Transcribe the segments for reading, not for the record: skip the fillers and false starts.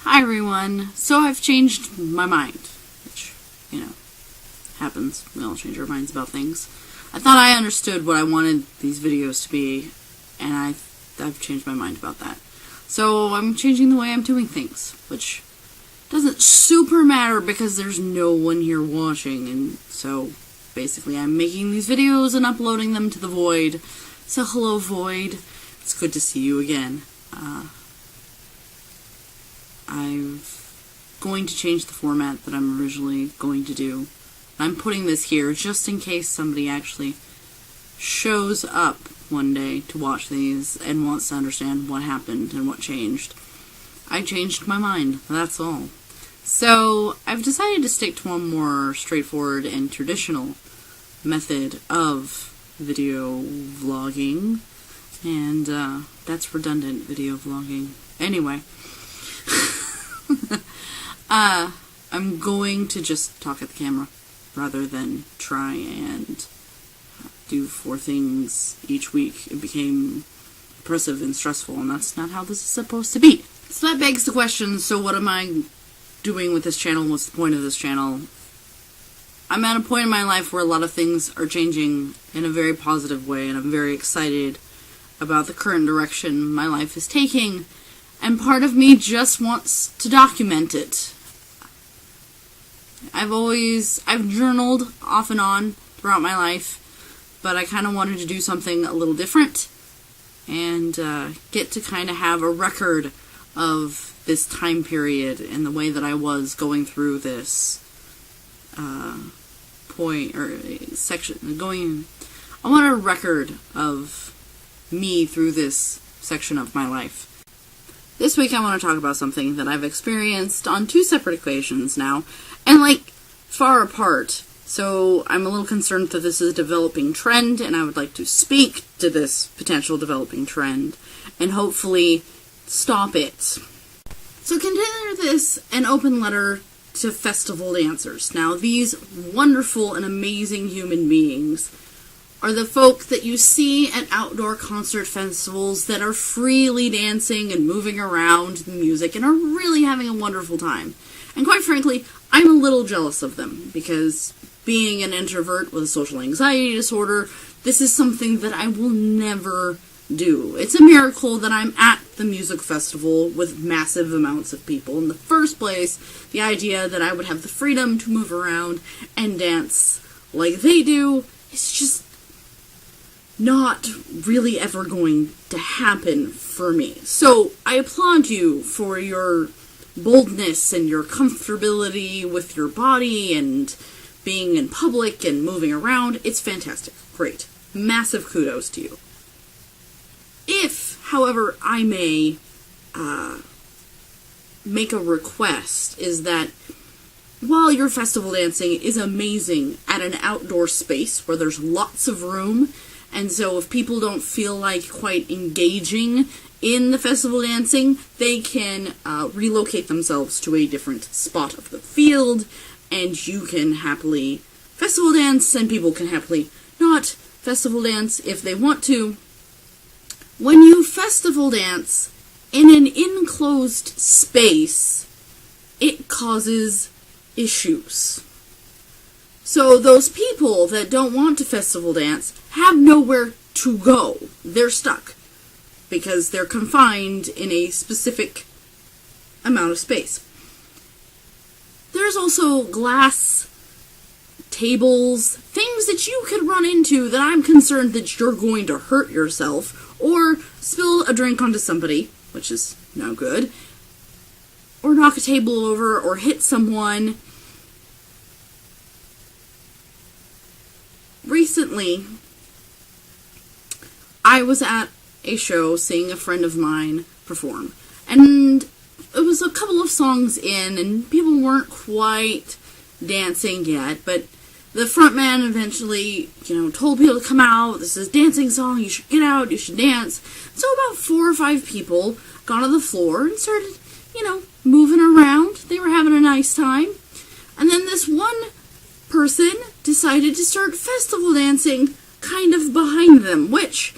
Hi everyone. So I've changed my mind, which, happens. We all change our minds about things. I thought I understood what I wanted these videos to be, and I've changed my mind about that. So I'm changing the way I'm doing things, which doesn't super matter because there's no one here watching, and so basically I'm making these videos and uploading them to the void. So hello void, it's good to see you again. I'm going to change the format that I'm originally going to do. I'm putting this here just in case somebody actually shows up one day to watch these and wants to understand what happened and what changed. I changed my mind, that's all. So I've decided to stick to one more straightforward and traditional method of video vlogging, and that's redundant video vlogging. Anyway, I'm going to just talk at the camera rather than try and do 4 things each week. It became oppressive and stressful, and that's not how this is supposed to be. So that begs the question, so what am I doing with this channel? What's the point of this channel? I'm at a point in my life where a lot of things are changing in a very positive way, and I'm very excited about the current direction my life is taking, and part of me just wants to document it. I've journaled off and on throughout my life, but I kind of wanted to do something a little different and get to kind of have a record of this time period and the way that I was going through this I want a record of me through this section of my life. This week I want to talk about something that I've experienced on 2 separate occasions now, and far apart. So I'm a little concerned that this is a developing trend, and I would like to speak to this potential developing trend and hopefully stop it. So consider this an open letter to festival dancers. Now, these wonderful and amazing human beings are the folk that you see at outdoor concert festivals that are freely dancing and moving around the music and are really having a wonderful time. And quite frankly, I'm a little jealous of them because being an introvert with a social anxiety disorder, this is something that I will never do. It's a miracle that I'm at the music festival with massive amounts of people. In the first place, the idea that I would have the freedom to move around and dance like they do is just not really ever going to happen for me. So I applaud you for your boldness and your comfortability with your body and being in public and moving around. It's fantastic. Great. Massive kudos to you. If, however, I may make a request, is that while your festival dancing is amazing at an outdoor space where there's lots of room, and so if people don't feel like quite engaging in the festival dancing, they can relocate themselves to a different spot of the field, and you can happily festival dance, and people can happily not festival dance if they want to. When you festival dance in an enclosed space, it causes issues. So those people that don't want to festival dance have nowhere to go. They're stuck because they're confined in a specific amount of space. There's also glass tables, things that you could run into that I'm concerned that you're going to hurt yourself or spill a drink onto somebody, which is no good, or knock a table over or hit someone. Recently, I was at a show seeing a friend of mine perform, and it was a couple of songs in, and people weren't quite dancing yet, but the front man eventually, told people to come out. This is a dancing song. You should get out. You should dance. So about 4 or 5 people got on the floor and started, moving around. They were having a nice time. And then this one person decided to start festival dancing kind of behind them, which,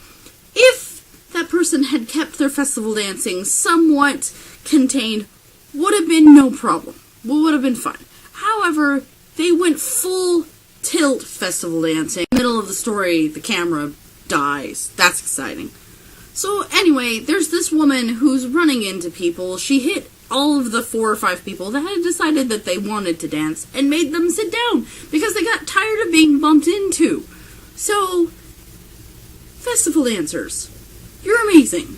if that person had kept their festival dancing somewhat contained, would have been no problem. Would have been fun. However, they went full tilt festival dancing. In the middle of the story, the camera dies. That's exciting. So anyway, there's this woman who's running into people. She hit all of the 4 or 5 people that had decided that they wanted to dance and made them sit down because they got tired of being bumped into. So, festival dancers, you're amazing.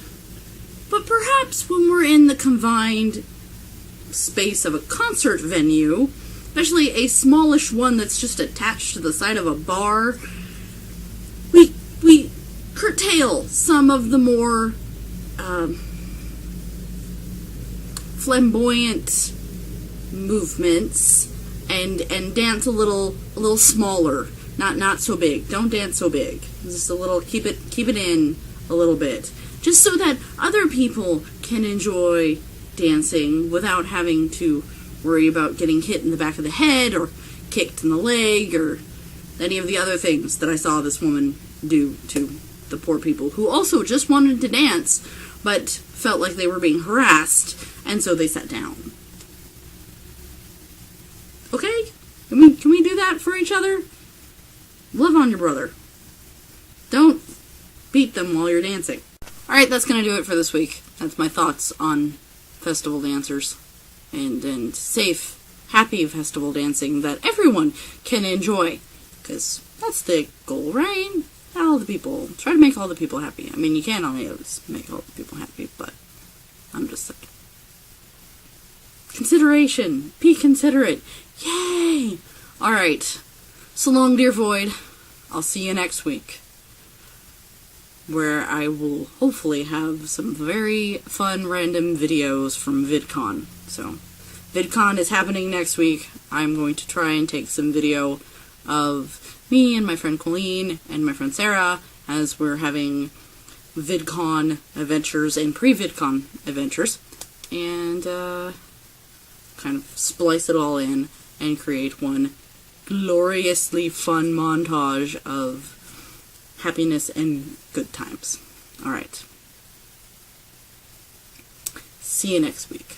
But perhaps when we're in the confined space of a concert venue, especially a smallish one that's just attached to the side of a bar, we curtail some of the more flamboyant movements and dance a little smaller, not so big. Don't dance so big. Just a little, keep it in a little bit, just so that other people can enjoy dancing without having to worry about getting hit in the back of the head or kicked in the leg or any of the other things that I saw this woman do to the poor people who also just wanted to dance but felt like they were being harassed, and so they sat down. Okay? Can we do that for each other? Love on your brother. Don't beat them while you're dancing. Alright, that's gonna do it for this week. That's my thoughts on festival dancers and safe, happy festival dancing that everyone can enjoy. Because that's the goal, right? All the people. Try to make all the people happy. I mean, you can't always make all the people happy, but I'm just saying. Consideration. Be considerate. Yay! Alright. So long, dear Void. I'll see you next week, where I will hopefully have some very fun random videos from VidCon. So, VidCon is happening next week. I'm going to try and take some video of me and my friend Colleen and my friend Sarah as we're having VidCon adventures and pre-VidCon adventures, and kind of splice it all in and create one gloriously fun montage of happiness and good times. Alright. See you next week.